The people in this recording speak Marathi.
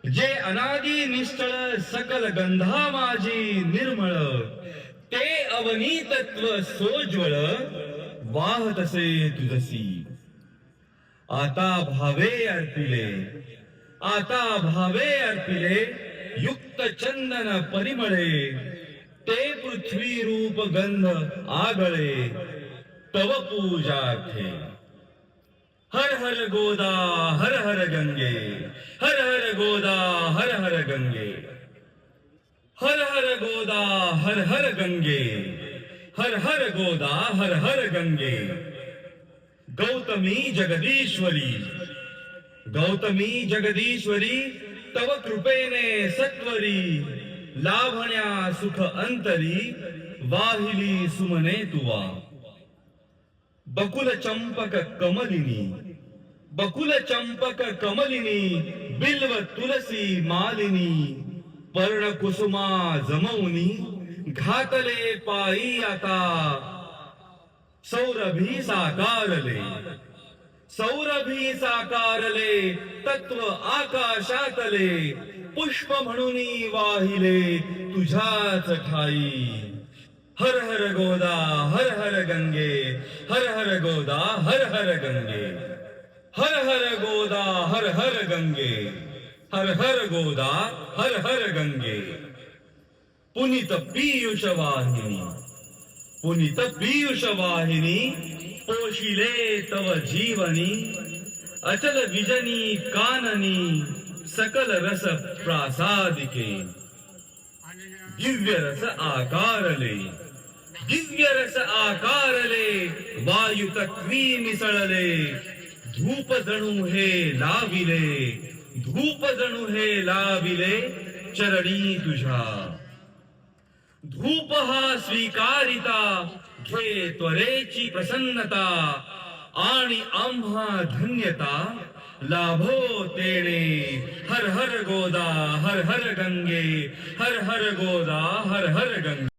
जे अनादि निश्चळ सकल गंधा माझी निर्मळ, ते अवनी तत्व सोज्वळ वाहतसे तुझसी. आता भावे अर्पिले, आता भावे अर्पिले, युक्त चंदन परिमळे, ते पृथ्वी रूप गंध आगळे, तव पूजार्थे. हर हर गोदा हर हर गंगे, हर हर गोदा हर हर गंगे, हर हर गोदा हर हर गंगे, हर हर गोदा हर हर गंगे. गौतमी जगदीश्वरी, गौतमी जगदीश्वरी, तव कृपेने सत्वरी, लाभण्या सुख अंतरी, वाहिली सुमने तुवा. बकुल चंपक कमलिनी, बकुल चंपक कमलिनी, बिल्व तुलसी मालिनी, पर्ण कुसुमा जमवनी, घातले पायी आता सौरभी साकारले, सौरभी साकारले, तत्व आकाशातले, पुष्प म्हणून वाहिले तुझ्याच ठाई. हर हर गोदा हर हर गंगे, हर हर गोदा हर हर गंगे, हर हर गोदा हर हर गंगे, हर हर गोदा हर हर गंगे. पुनीत पीयूष वाहिनी, पुनीत पीयूष वाहिनी, पोशिले तव जीवनी, अचल विजनी काननी, सकल रस प्रासादिके. दिव्य रस आकारले, दिव्य रस आकारले, वायु तत्वी मिसळले, धूप जणू हे लाविले, धूप जणू हे लाविले, चरणी तुझ्या. धूप हा स्वीकारिता, घे त्वरेची प्रसन्नता, आणि आम्हा धन्यता लाभो तेणे. हर हर गोदा हर हर गंगे, हर हर गोदा हर हर गंगे.